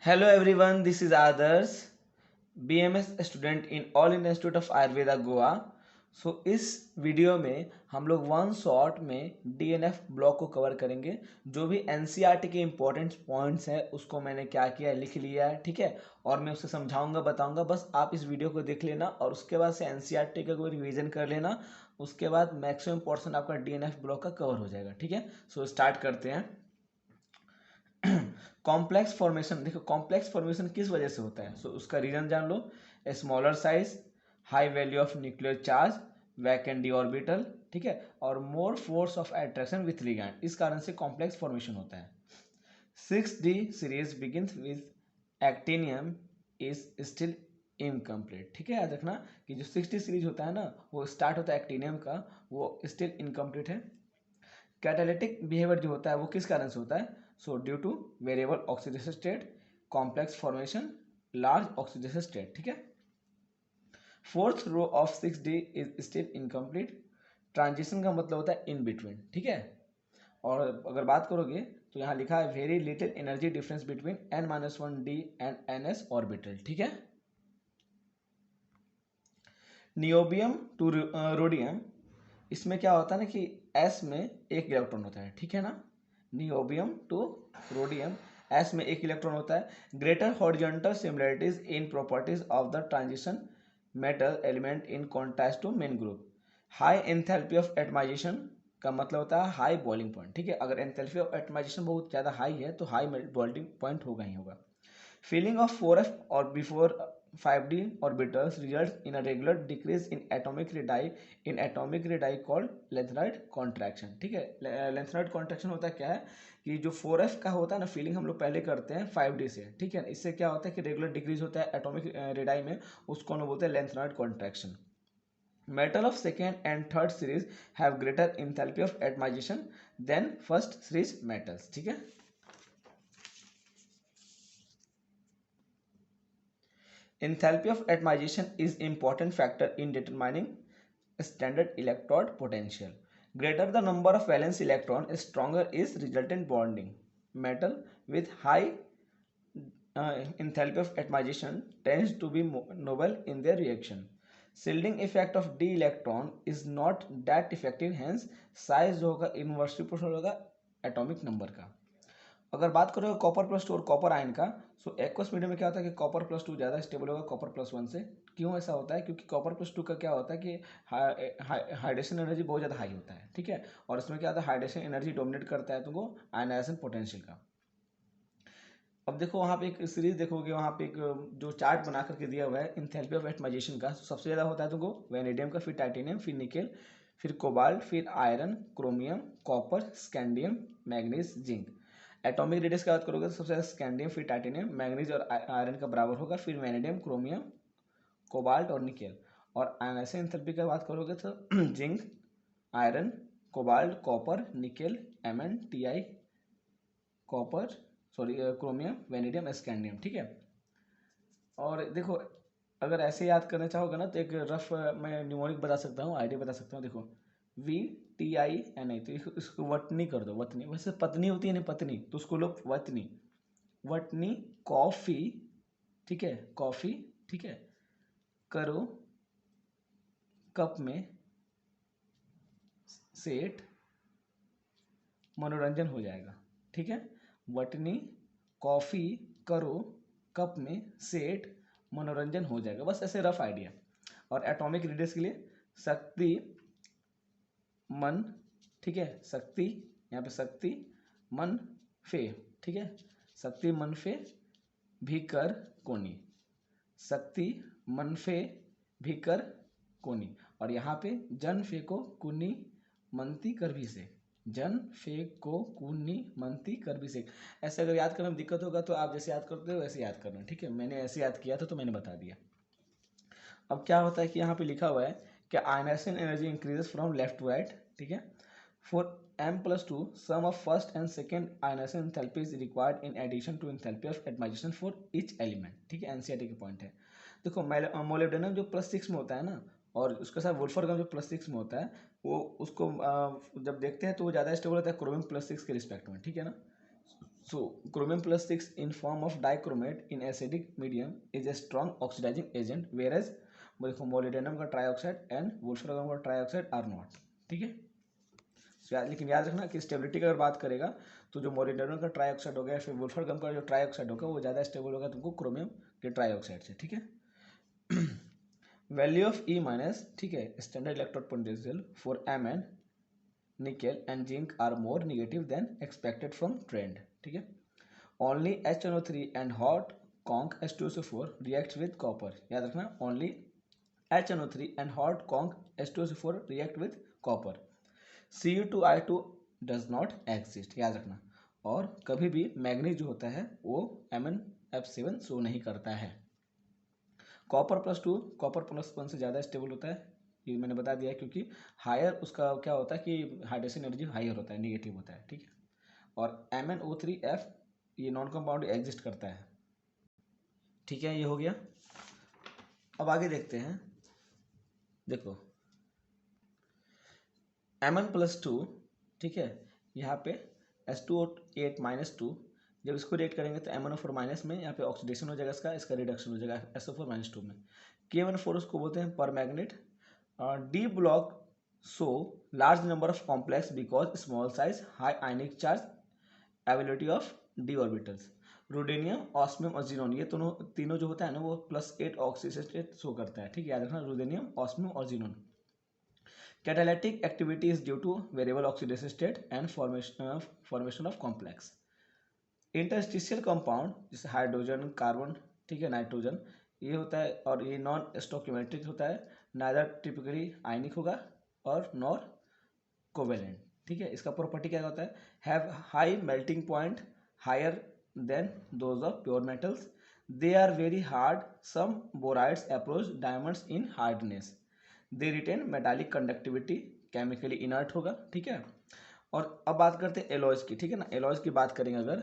Hello everyone, this is Adarsh, BMS student in all India institute of Ayurveda Goa. इस video में हम लोग one shot में डीएनएफ ब्लॉक को कवर करेंगे। जो भी एनसीईआरटी के इंपॉर्टेंट पॉइंट्स हैं उसको मैंने क्या किया है, लिख लिया है, ठीक है। और मैं उसे समझाऊंगा, बताऊंगा। बस आप इस वीडियो को देख लेना और उसके बाद से एनसीईआरटी का कोई रिवीजन कर लेना। उसके बाद मैक्सिमम पोर्शन आपका डीएनएफ ब्लॉक का कवर हो जाएगा, ठीक है। स्टार्ट करते हैं। कॉम्प्लेक्स फॉर्मेशन, देखो कॉम्प्लेक्स फॉर्मेशन किस वजह से होता है। उसका रीजन जान लो। Smaller size, high value of nuclear charge, vacant d orbital, ठीक है, और more force of attraction with ligand. इस कारण से कॉम्प्लेक्स फॉर्मेशन होता है। 6D series begins with actinium is still incomplete, ठीक है। याद रखना कि जो 6D सीरीज होता है ना, वो स्टार्ट होता है एक्टिनियम का, वो स्टिल इनकम्प्लीट है। कैटालिटिक बिहेवियर जो होता है वो किस कारण से होता है। Due to variable oxidation state, complex formation, large oxidation state, ठीक है। Fourth row of 6D is still incomplete. Transition का मतलब होता है इन बिटवीन, ठीक है। और अगर बात करोगे तो यहाँ लिखा है very little energy difference between n-1d and ns orbital, ठीक है। नियोबियम टू रोडियम, इसमें क्या होता है ना कि एस में एक इलेक्ट्रॉन होता है, ठीक है ना। नियोबियम टू रोडियम, एस में एक इलेक्ट्रॉन होता है। Greater horizontal similarities in properties of the transition metal element in contrast to main group. High enthalpy of atomisation का मतलब होता है हाई बॉइलिंग पॉइंट, ठीक है। अगर एंथैल्पी ऑफ एटमाइजेशन बहुत ज़्यादा हाई है तो हाई बॉइलिंग पॉइंट होगा ही होगा। Filling of 4f or before 5D orbitals results in a regular decrease in atomic radii called lengthened contraction, ठीक है। lengthened contraction होता है क्या है कि जो 4f का होता है ना फीलिंग हम लोग पहले करते हैं 5D से, ठीक है। इससे क्या होता है कि रेगुलर डिक्रीज होता है एटॉमिक रेडाई में, उसको हम बोलते हैं lengthened contraction। Metal of second and third series have greater enthalpy of atomization than first series metals, ठीक है। Enthalpy of atomization is important factor in determining standard electrode potential. Greater the number of valence electron, stronger is resultant bonding. Metal with high enthalpy of atomization tends to be noble in their reaction. Shielding effect of d electron is not that effective, hence size जो होगा inversely proportional होगा atomic number का। अगर बात करोगे copper plus two और copper ion का, aqueous medium में क्या होता है कि कॉपर प्लस टू ज़्यादा स्टेबल होगा कॉपर प्लस वन से। क्यों ऐसा होता है, क्योंकि कॉपर प्लस टू का क्या होता है कि हाइड्रेशन एनर्जी बहुत ज़्यादा हाई होता है, ठीक है। और इसमें क्या होता है हाइड्रेशन एनर्जी डोमिनेट करता है तुमको आयनाइजेशन पोटेंशियल का। अब देखो वहाँ पे एक सीरीज देखोगे, वहाँ पे एक जो चार्ट बना करके दिया हुआ है इंथैल्पी ऑफ एटमाइजेशन का। सबसे ज़्यादा होता है तुमको वेनेडियम का, फिर टाइटेनियम, फिर निकेल, फिर कोबाल्ट, फिर iron, chromium, copper, scandium, manganese, zinc. Atomic radius की बात करोगे तो सबसे ज़्यादा स्कैंडियम, फिर टाइटेनियम, मैग्नीज और आयरन का बराबर होगा, फिर वेनेडियम, क्रोमियम, कोबाल्ट और निकेल। और आयनाइजेशन एंथैल्पी की बात करोगे तो zinc, iron, cobalt, copper, nickel, Mn, Ti, copper, sorry chromium, vanadium, scandium, ठीक है। और देखो अगर ऐसे याद करना चाहोगे ना तो एक रफ मैं न्यूमोनिक बता सकता हूँ, आइडिया बता सकता हूँ। देखो VTINI, तो इसको वटनी कर दो, वतनी। वैसे पत्नी होती है ना पत्नी, तो उसको लोग वतनी, वटनी, कॉफ़ी, ठीक है, कॉफ़ी, ठीक है, करो, कप में, सेट, मनोरंजन हो जाएगा, ठीक है। वटनी, कॉफ़ी, करो, कप में, सेट, मनोरंजन हो जाएगा। बस ऐसे रफ आइडिया। और एटॉमिक रेडियस के लिए शक्ति, मन, ठीक है, शक्ति, यहाँ पे शक्ति, मन, फे, ठीक है, शक्ति, मन, फे, भीकर, कोनी, शक्ति, मन, फे, भीकर, कोनी। और यहाँ पे जन फे को कुनी मनती करभी से, जन फे को कुनी मनती करभी से। ऐसे अगर याद करने में दिक्कत होगा तो आप जैसे याद करते हो वैसे याद करना, ठीक है। मैंने ऐसे याद किया था तो मैंने बता दिया। अब क्या होता है कि यहाँ पे लिखा हुआ है कि ionisation energy increases from left to right, ठीक है। For m+2 sum of first and second ionisation enthalpy is required in addition to enthalpy of atomisation for each element, ठीक है। एनसीईआरटी के पॉइंट है। देखो मोलिब्डेनम जो +6 में होता है ना, और उसके साथ वुल्फरगम जो +6 में होता है, वो उसको जब देखते हैं तो वो ज़्यादा स्टेबल होता है क्रोमियम +6 के रिस्पेक्ट में, ठीक है ना। So chromium plus 6 in form of dichromate in acidic medium is a strong oxidizing agent, whereas देखो मोलिब्डेनम का ट्राइऑक्साइड एंड वुल्फ्रागम का ट्राइऑक्साइड आर नॉट. ठीक है. लेकिन याद रखना कि स्टेबिलिटी की अगर बात करेगा तो जो मोलिब्डेनम का ट्राइऑक्साइड होगा या फिर वुल्फ्रागम का जो ट्राइऑक्साइड होगा वो ज़्यादा स्टेबल होगा तुमको क्रोमियम के ट्राइऑक्साइड से. ठीक है. Value of E minus. ठीक है. Standard electrode potential for Mn nickel and zinc are more negative than expected from trend. ठीक है. Only HNO3 and hot conc H2SO4 reacts with copper. याद रखना only HNO3 and hot conc H2SO4 react with copper. Cu2I2 does not exist. याद रखना. और कभी भी manganese जो होता है वो MnF7 शो नहीं करता है. कॉपर प्लस 2 कॉपर प्लस 1 से ज़्यादा स्टेबल होता है. ये मैंने बता दिया क्योंकि हायर उसका क्या होता है कि हाइड्रेशन एनर्जी हायर होता है, निगेटिव होता है. ठीक है. और MnO3F ये नॉन कंपाउंड एग्जिस्ट करता है. ठीक है. ये हो गया. अब आगे देखते हैं. देखो Mn+2. ठीक है. यहाँ पे H2O8 -2 जब इसको रिएक्ट करेंगे तो MnO4 माइनस में यहाँ पे ऑक्सीडेशन हो जाएगा, इसका रिडक्शन हो जाएगा SO4 -2 में. K14 उसको बोलते हैं पर magnet. D block show large number of complex because small size, high ionic charge, availability of d orbitals. Ruthenium, osmium और जीनोन ये तीनों जो होता है ना वो +8 ऑक्सीडेशन शो करता है. ठीक है. याद रखना रुडेनियम, ऑस्मियम और xenon. Catalytic activity is due to variable oxidation state and formation of complex. Interstitial compound जैसे हाइड्रोजन, कार्बन, ठीक है, नाइट्रोजन ये होता है और ये नॉन स्टोकियोमेट्रिक होता है. नाइदर टिपिकली आयनिक होगा और नॉर कोवेलेंट. ठीक है. इसका प्रॉपर्टी क्या होता है? Have high melting point higher than those of pure metals. They are very hard. Some borides approach diamonds in hardness. They retain metallic conductivity. Chemically inert होगा. ठीक है. और अब बात करते हैं एलॉयज की. ठीक है ना. एलॉयज की बात करेंगे अगर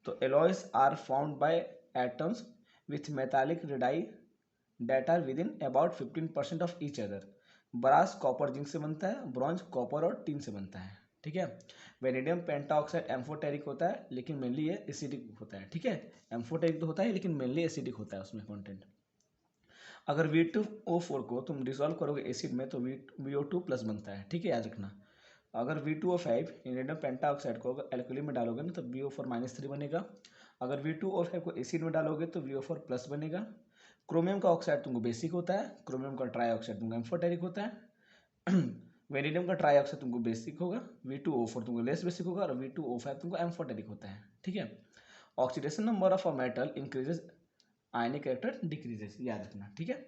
तो alloys are found by atoms with metallic radii that are within about 15% of each other. Brass copper zinc से बनता है, ब्रॉन्ज कॉपर और टिन से बनता है. ठीक है. वेनेडियम पेंटाऑक्साइड एम्फोटेरिक होता है लेकिन मेनली ये एसिडिक होता है. ठीक है. एम्फोटेरिक तो होता है लेकिन मेनली एसिडिक होता है उसमें कंटेंट. अगर V2O4 को तुम डिसॉल्व करोगे एसिड में तो VO2 प्लस बनता है. ठीक है. याद रखना. अगर V2O5 वेनेडियम पेंटाऑक्साइड को अगर एल्कली में डालोगे ना तो VO4 -3 बनेगा. अगर V2O5 को एसिड में डालोगे तो VO4 प्लस बनेगा. क्रोमियम का ऑक्साइड तुमको बेसिक होता है, क्रोमियम का ट्राइऑक्साइड तुमको एम्फोटेरिक होता है. वेनेडियम का ट्राइऑक्साइड तुमको बेसिक होगा, V2O4 तुमको लेस बेसिक होगा और V2O5 तुमको एम्फोटेरिक होता है. ठीक है. Oxidation number of a metal increases, ionic character decreases. याद रखना. ठीक है.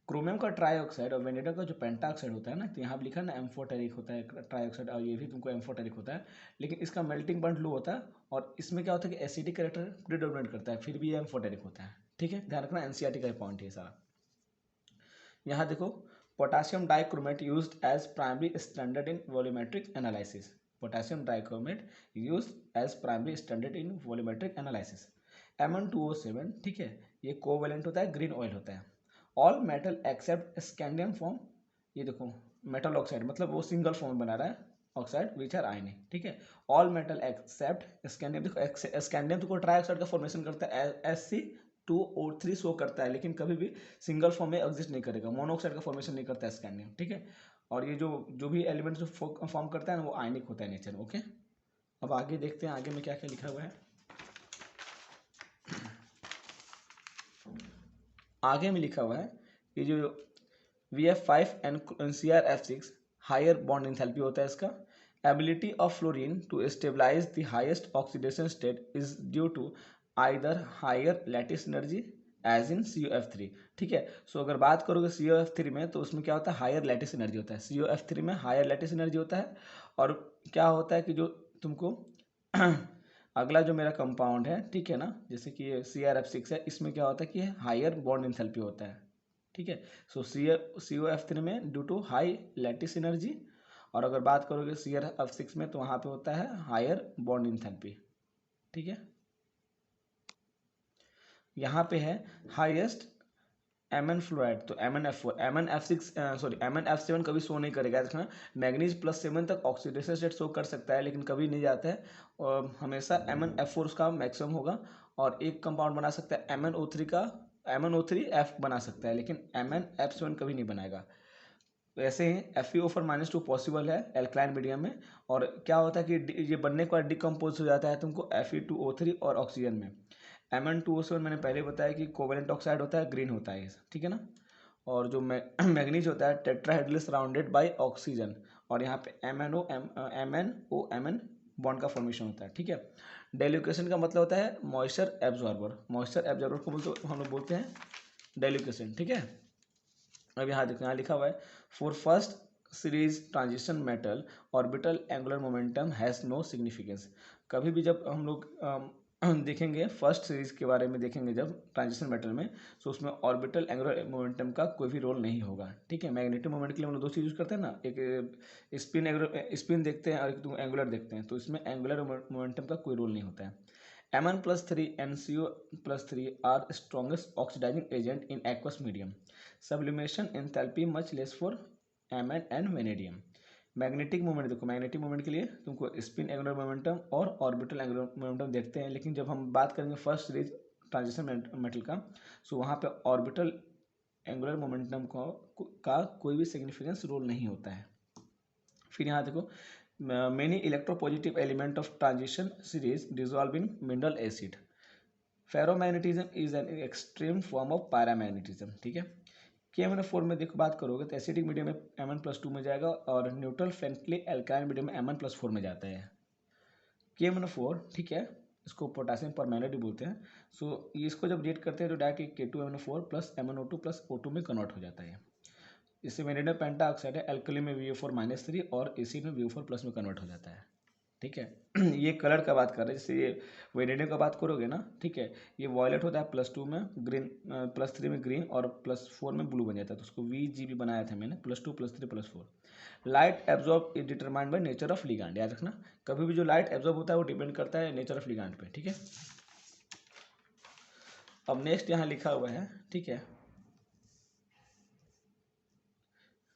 क्रोमियम का ट्राइऑक्साइड और वेनेडियम का जो पेंटाऑक्साइड होता है ना तो यहाँ लिखा ना एम्फोटेरिक होता है ट्राइऑक्साइड और ये भी तुमको एम्फोटेरिक होता है लेकिन इसका मेल्टिंग पॉइंट लो होता है और इसमें क्या होता है कि एसिडिक कैरेक्टर प्रीडोमिनेट करता है फिर भी ये एम्फोटेरिक होता है. ठीक है. ध्यान रखना. एनसीईआरटी का पॉइंट है सारा. यहाँ देखो potassium dichromate used as primary standard in volumetric analysis. Potassium dichromate used as primary standard in volumetric analysis. Mn2O7. ठीक है. ये कोवेलेंट होता है, ग्रीन ऑयल होता है. All metal except scandium form. ये देखो मेटल ऑक्साइड मतलब वो सिंगल फॉर्म बना रहा है ऑक्साइड विच आर आयनिक. ठीक है. All metal except scandium. देखो स्कैंडियम तो ट्राई ऑक्साइड का फॉर्मेशन करता है, Sc2O3 शो करता है लेकिन कभी भी सिंगल फॉर्म में एग्जिस्ट नहीं करेगा. मोनोऑक्साइड का फॉर्मेशन नहीं करता है स्कैंडियम. ठीक है. और ये जो भी एलिमेंट जो फॉर्म करता है ना वो आयनिक होता है नेचर में. ओके. अब आगे देखते हैं आगे में क्या क्या लिखा हुआ है. आगे में लिखा हुआ है कि जो VF5 and CrF6 higher bond enthalpy होता है इसका. Ability of fluorine to stabilise the highest oxidation state is due to either higher lattice energy as in COF3. ठीक है. सो अगर बात करोगे COF3 में तो उसमें क्या होता है हायर लैटिस एनर्जी होता है. COF3 में हायर लैटिस एनर्जी होता है और क्या होता है कि जो तुमको अगला जो मेरा कंपाउंड है ठीक है ना जैसे कि CrF6 है इसमें क्या होता है कि हायर बॉन्ड इंथैल्पी होता है. ठीक है. सो COF3 में due to high lattice energy और अगर बात करोगे CrF6 में तो वहाँ पे होता है हायर बॉन्ड इंथैल्पी. ठीक है. यहाँ पे है हाईएस्ट एमएन फ्लोराइड, तो MnF4, MnF6 सॉरी MnF7 कभी शो नहीं करेगा, देखना मैग्नीज +7 तक ऑक्सीडेशन स्टेट शो कर सकता है लेकिन कभी नहीं जाता है, और हमेशा MnF4 उसका मैक्सिमम होगा। और एक कंपाउंड बना सकता है MnO3 का, MnO3F बना सकता है लेकिन MnF7 कभी नहीं बनाएगा। तो ऐसे ही FeO4-2 पॉसिबल है एल्कलाइन मीडियम में। और क्या होता है कि ये बनने के बाद डिकम्पोज हो जाता है तुमको Fe2O3 और ऑक्सीजन में। Mn2O7 मैंने पहले बताया कि कोवेलेंट ऑक्साइड होता है, ग्रीन होता है ये, ठीक है ना। और जो मैग्नीज होता है टेट्राहेड्रली सराउंडेड बाय ऑक्सीजन, और यहाँ पे MnO Mn बॉन्ड का फॉर्मेशन होता है, ठीक है। डेल्यूकेशन का मतलब होता है मॉइस्चर एब्जॉर्बर, मॉइस्चर एब्जॉर्बर को बोलते हम लोग बोलते हैं डेल्यूकेशन, ठीक है। अब यहाँ देखना लिखा हुआ है for first series transition metal orbital angular momentum has no significance. कभी भी जब हम लोग देखेंगे फर्स्ट सीरीज के बारे में देखेंगे जब ट्रांजिशन मेटल में, तो उसमें ऑर्बिटल एंगुलर मोमेंटम का कोई भी रोल नहीं होगा, ठीक है। मैग्नेटिक मोमेंट के लिए हम लोग दो चीज़ यूज करते हैं ना, एक स्पिन देखते हैं और एक एंगुलर देखते हैं, तो इसमें एंगुलर मोमेंटम का कोई रोल नहीं होता है। Mn+3 NCO+3 are strongest oxidizing agent in aqueous medium. Sublimation enthalpy much less for Mn and vanadium. Magnetic moment देखो, मैग्नेटिक मोमेंट के लिए तुमको स्पिन एंगुलर मोमेंटम और ऑर्बिटल एंगुलर मोमेंटम देखते हैं, लेकिन जब हम बात करेंगे फर्स्ट सीरीज ट्रांजिशन मेटल का, सो वहाँ पे ऑर्बिटल एंगुलर मोमेंटम का कोई भी सिग्निफिकेंस रोल नहीं होता है। फिर यहाँ देखो many electropositive element of transition series dissolve in mineral acid. Ferromagnetism is an extreme form of paramagnetism, ठीक है। KMnO4 में देखो बात करोगे तो एसिडिक मीडियम में Mn+2 में जाएगा और न्यूट्रल फ्रेंडली एल्काइन मीडियम में Mn+4 में जाता है KMnO4, ठीक है। इसको पोटेशियम परमैंगनेट भी बोलते हैं। सो ये इसको जब रिएक्ट करते हैं तो direct K2MnO4 plus MnO2 plus O2 में कन्वर्ट हो जाता है। इससे वेनेडियम पेंटा ऑक्साइड है, एल्कली में VO4-3 और एसिड में VO4+ में कन्वर्ट हो जाता है, ठीक है। ये कलर का बात कर रहे हैं, जैसे ये वेनेडियम का बात करोगे ना, ठीक है, ये वॉयलेट होता है +2 में, ग्रीन +3 में ग्रीन और +4 में ब्लू बन जाता है, तो उसको VGB बनाया था मैंने, +2 +3 +4। Light absorb is determined by nature of ligand, याद रखना कभी भी जो लाइट एब्जॉर्ब होता है वो डिपेंड करता है नेचर ऑफ लिगैंड पे, ठीक है। अब नेक्स्ट यहाँ लिखा हुआ है, ठीक है,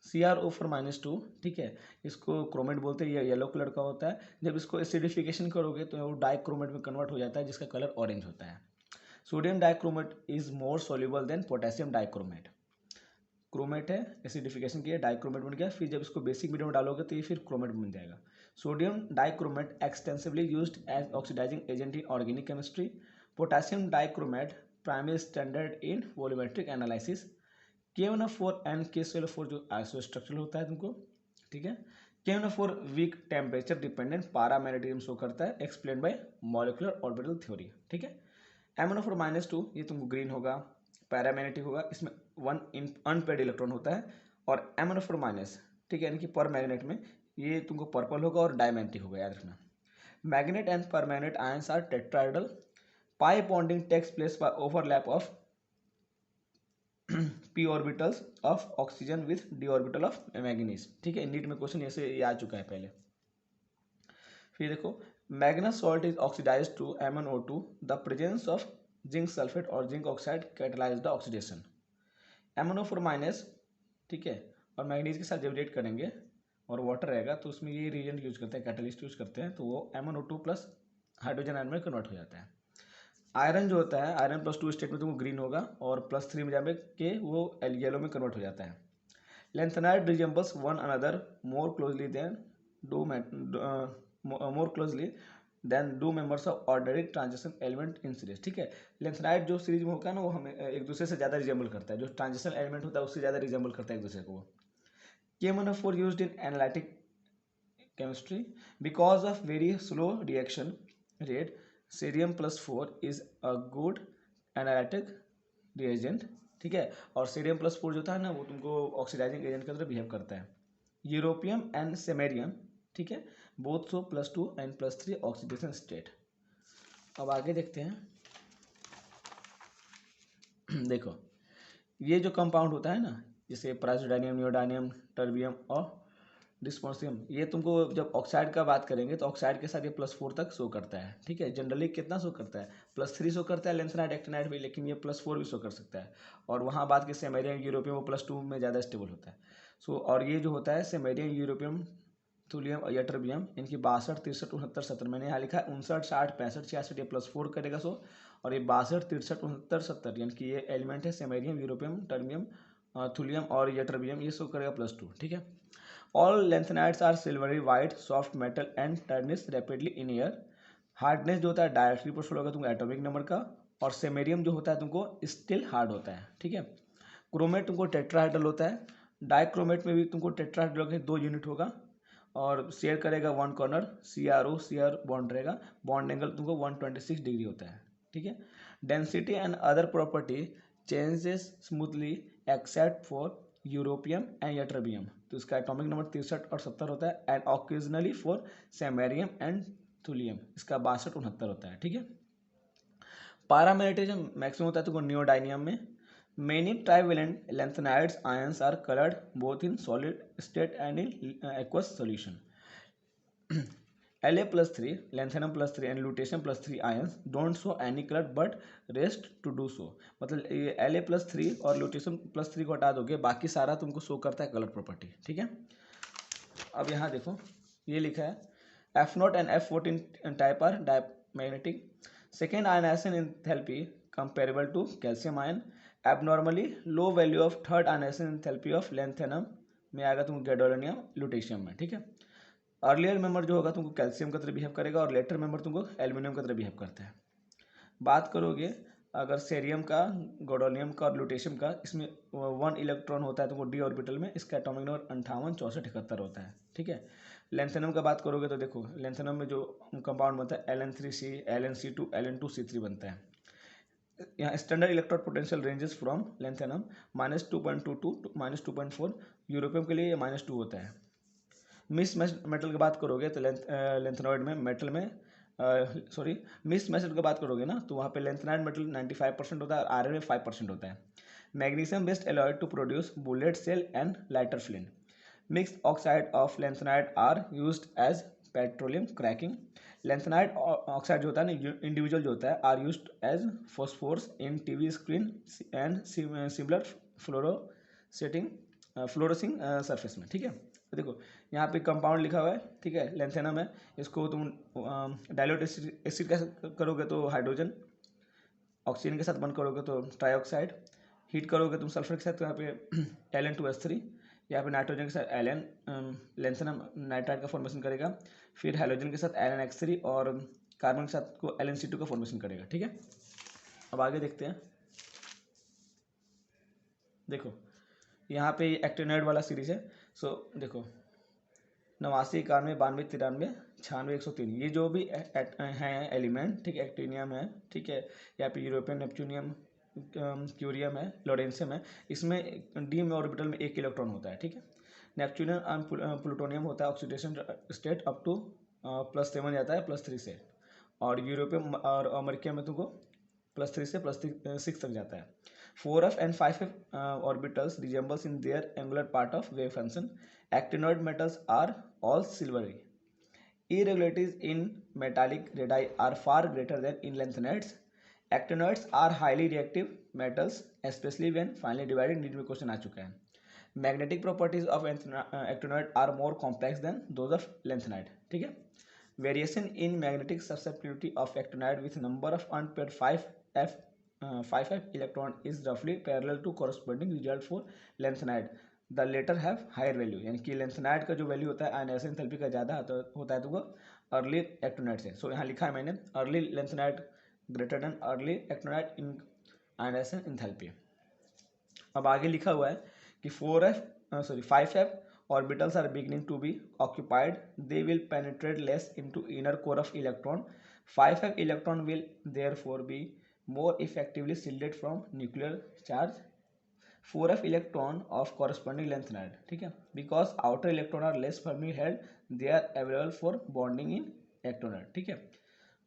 CrO4-2, ठीक है, इसको क्रोमेट बोलते हैं, ये येलो कलर का होता है। जब इसको एसिडिफिकेशन करोगे तो वो डाइक्रोमेट में कन्वर्ट हो जाता है जिसका कलर ऑरेंज होता है। Sodium dichromate is more soluble than potassium dichromate. Chromate है, एसिडिफिकेशन किया, डाइक्रोमेट बन गया, फिर जब इसको बेसिक मीडियम में डालोगे तो ये फिर क्रोमेट बन जाएगा। Sodium dichromate extensively used as oxidising agent in organic chemistry. Potassium dichromate primary standard in volumetric analysis. KMnO4 and KCl4 जो आइसो स्ट्रक्चरल होता है तुमको, ठीक है। KMnO4 weak temperature dependent paramagnetism show करता है, explain by molecular orbital theory, ठीक है। MnO4-2 ये तुमको ग्रीन होगा, पैरामैग्नेटिक होगा, इसमें 1 अनपेड इलेक्ट्रॉन होता है। और MnO4-, ठीक है, यानी कि पर मैग्नेट में ये तुमको पर्पल होगा और डायमैग्नेटिक होगा, याद रखना। Manganate and permanganate ions are tetrahedral. Pi bonding takes place by overlap of p orbitals of oxygen with d orbital of manganese, ठीक है। नीट में क्वेश्चन ऐसे ये आ चुका है पहले। फिर देखो manganous salt is oxidised to MnO2, the presence of zinc sulphate और zinc oxide catalyse the oxidation. MnO4-, ठीक है, और मैग्नीज के साथ जब रिएक्ट करेंगे और वाटर रहेगा तो उसमें ये रिएजेंट यूज करते हैं, कैटलिस्ट यूज करते हैं, तो वो MnO2 प्लस हाइड्रोजन आयन में कन्वर्ट हो जाता है। आयरन जो होता है, आयरन +2 स्टेट में तुमको ग्रीन होगा और +3 में जाने के वो येलो में कन्वर्ट हो जाता है। Lanthanide resembles one another more closely than do members of ordinary transition element in series, ठीक है। लेंथेनाइड जो सीरीज में होगा ना वो हमें एक दूसरे से ज़्यादा रिजेंबल करता है, जो ट्रांजिशन एलिमेंट होता है उससे ज़्यादा रिजेंबल करता है एक दूसरे को। KMnO4 used in analytic chemistry because of very slow reaction rate. Cerium+4 is a good analytic reagent, ठीक है। और Cerium+4 जो था ना वो तुमको ऑक्सीडाइजिंग एजेंट की तरह बिहेव करता है। यूरोपियम एंड सेमेरियम, ठीक है, both so +2 and +3 oxidation state. अब आगे देखते हैं देखो ये जो कंपाउंड होता है ना, जैसे प्राइजोडाइनियम, नियोडाइनियम, टर्बियम और डिस्पोसियम ये तुमको जब ऑक्साइड का बात करेंगे तो ऑक्साइड के साथ ये +4 तक शो करता है, ठीक है। जनरली कितना शो करता है, +3 शो करता है लेंथेनाइड एक्टिनाइड भी, लेकिन ये +4 भी शो कर सकता है। और वहाँ बात की सेमेरियम यूरोपियम वो +2 में ज़्यादा स्टेबल होता है। सो और ये जो होता है सेमेरियम यूरोपियम थुलियम और यटरबियम, इनकी 62 63 69 70, मैंने यहाँ लिखा है 59 60 65 66, ये +4 करेगा शो। और ये 62 63 69 70 यानी कि ये एलिमेंट है सेमेरियम यूरोपियम टर्बियम थुलियम और यटरबियम, ये शो करेगा +2, ठीक है। All lanthanides are silvery white soft metal and tarnish rapidly in air. Hardness जो होता है डायरेक्टली प्रोपोर्शनल होगा तुमको एटॉमिक नंबर का। और सेमेरियम जो होता है तुमको स्टिल हार्ड होता है, ठीक है। क्रोमेट तुमको टेट्राहेड्रल होता है। डाइक्रोमेट में भी तुमको टेट्राहेड्रल के 2 यूनिट होगा और शेयर करेगा 1 कॉर्नर, CR बॉन्ड रहेगा। बॉन्ड एंगल तुमको 126 डिग्री होता है, ठीक है। Density and other property changes smoothly except for europium and ytterbium, तो इसका एटॉमिक नंबर 63 और 70 होता है। And occasionally for samarium and thulium, इसका 62 69 होता है, ठीक है। पारामेग्नेटिज्म मैक्सिमम होता है तो नियोडाइनियम में। Many trivalent lanthanides ions are coloured both in solid state and in aqueous solution. La+3, lanthanum+3 and lutetium+3 ions don't show any colour but rest to do so. मतलब ये La+3 और lutetium+3 को हटा दोगे, बाकी सारा तुमको शो करता है कलर प्रॉपर्टी, ठीक है। अब यहाँ देखो ये लिखा है F0 and F14 type are diamagnetic. Second ionisation enthalpy comparable to calcium ion. Abnormally low value of third ionisation enthalpy of lanthanum में आएगा तुमको गैडोलिनियम लुटेशियम में, ठीक है। अर्लियर मेंबर जो होगा तुमको कैल्शियम का तरह बिहेव करेगा और लेटर मेंबर तुमको एल्यूमिनियम का तरह बिहेव करता है। बात करोगे अगर सेरियम का, गैडोलियम का और लुटेशियम का, इसमें 1 इलेक्ट्रॉन होता है तुमको डी ऑर्बिटल में, इसका एटॉमिक नंबर 58 64 71 होता है, ठीक है। लेंथेनम का बात करोगे तो देखो लेंथेनम में जो कंपाउंड बनता है Ln3C Ln2C Ln2C3 बनता है। यहाँ standard electron potential ranges from lanthanum -2.22 to -2.4, europium के लिए ये -2 होता है। मिस मेटल की बात करोगे तो लेंथेनॉइड में मेटल में मिस मेटल की बात करोगे ना तो वहाँ पे लेंथेनाइड मेटल 95% होता है और आयरन में 5% होता है। Magnesium based alloy to produce bullet shell and lighter flame. Mixed oxide of lanthanide are used as petroleum cracking. Lanthanide oxide जो होता है ना इंडिविजुअल जो होता है are used as phosphorus in TV screen and similar fluorescing surface में, ठीक है। तो देखो यहाँ पे कंपाउंड लिखा हुआ है, ठीक है, लेंथेनम है। इसको तुम डाइल्यूट एसिड कैसे करोगे तो हाइड्रोजन, ऑक्सीजन के साथ बंद करोगे तो ट्राईऑक्साइड, हीट करोगे तुम सल्फर के साथ तो यहाँ पे Ln2S3, यहाँ पे नाइट्रोजन के साथ एलन लेंथेनम नाइट्राइड का फॉर्मेशन करेगा। फिर हाइड्रोजन के साथ Ln(H3) और कार्बन के साथ को Ln(C2) का फॉर्मेशन करेगा, ठीक है। अब आगे देखते हैं। देखो यहाँ पे एक्टिनोइड वाला सीरीज है। सो देखो 89 91 92 93 96 103 ये जो भी हैं एलिमेंट, ठीक है, एक्टिनियम है, ठीक है, यहाँ पे यूरोपियन नेपच्यूनियम क्यूरियम है, लोरेंसियम है। इसमें डी में ऑर्बिटल में 1 इलेक्ट्रॉन होता है, ठीक है। नेपच्यूनियम प्लूटोनियम होता है ऑक्सीडेशन स्टेट अप टू +7 जाता है +3 से। और यूरोपियम और अमेरिका में तुमको +3 से +6 तक जाता है। 4f and 5f orbitals resembles in their angular part of wave function. Actinoid metals are all silvery. Irregularities in metallic radii are far greater than in lanthanides. Actinoids are highly reactive metals, especially when finely divided. नीट में question आ चुका है। Magnetic properties of actinoid are more complex than those of lanthanide, ठीक है। Variation in magnetic susceptibility of actinide with number of unpaired 5f electron is roughly parallel to corresponding result for lanthanide. The latter have higher value, यानी कि lanthanide का जो value होता है ionization enthalpy का ज़्यादा होता है तो वो अर्ली एक्टिनाइड से। सो यहाँ लिखा है मैंने early lanthanide greater than early actinide in ionisation enthalpy. अब आगे लिखा हुआ है कि 5f orbitals are beginning to be occupied. They will penetrate less into inner core of electron. 5f electron will therefore be more effectively shielded from nuclear charge. 4f electron of corresponding lanthanide, ठीक है, because outer electron are less firmly held, they are available for bonding in actinide, ठीक है।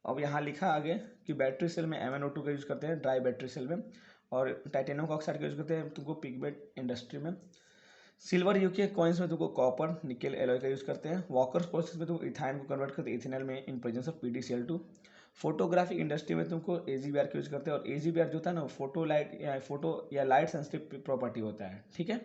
अब यहाँ लिखा आगे कि battery cell में MnO2 का यूज़ करते हैं ड्राई बैटरी सेल में, और टाइटेनियम ऑक्साइड का यूज़ करते हैं तुमको पिगमेंट इंडस्ट्री में। सिल्वर यूके कॉइन्स में तुमको कॉपर निकेल एलॉय का यूज़ करते हैं। वॉकर्स प्रोसेस में तुमको इथाइन को कन्वर्ट करते हैं इथेनॉल में in presence of PDCl2। Photographic industry में तुमको AgBr का यूज़ करते हैं, और AgBr जो होता है ना फोटो या लाइट सेंसिटिव प्रॉपर्टी होता है, ठीक है।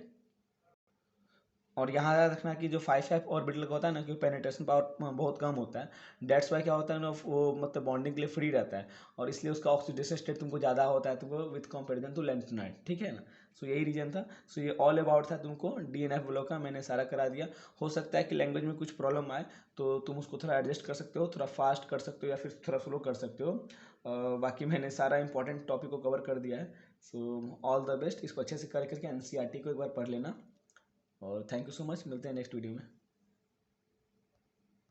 और यहाँ याद रखना कि जो 5 ऑर्बिटल का होता है ना, कि पेनिट्रेशन पावर बहुत कम होता है। डेट्स वाई क्या होता है ना, वो मतलब बॉन्डिंग के लिए फ्री रहता है, और इसलिए उसका ऑक्सीडेशन स्टेट तुमको ज़्यादा होता है तुमको विथ कंपेरिजन टू लेंथेनाइट, ठीक है ना। सो यही रीजन था। सो ये ऑल अबाउट था तुमको DNF ब्लॉक का, मैंने सारा करा दिया। हो सकता है कि लैंग्वेज में कुछ प्रॉब्लम आए तो तुम उसको थोड़ा एडजस्ट कर सकते हो, थोड़ा फास्ट कर सकते हो या फिर थोड़ा स्लो कर सकते हो। बाकी मैंने सारा इंपॉर्टेंट टॉपिक को कवर कर दिया है। सो ऑल द बेस्ट, इसको अच्छे से कर करके NCERT को एक बार पढ़ लेना। और थैंक यू सो मच, मिलते हैं नेक्स्ट वीडियो में।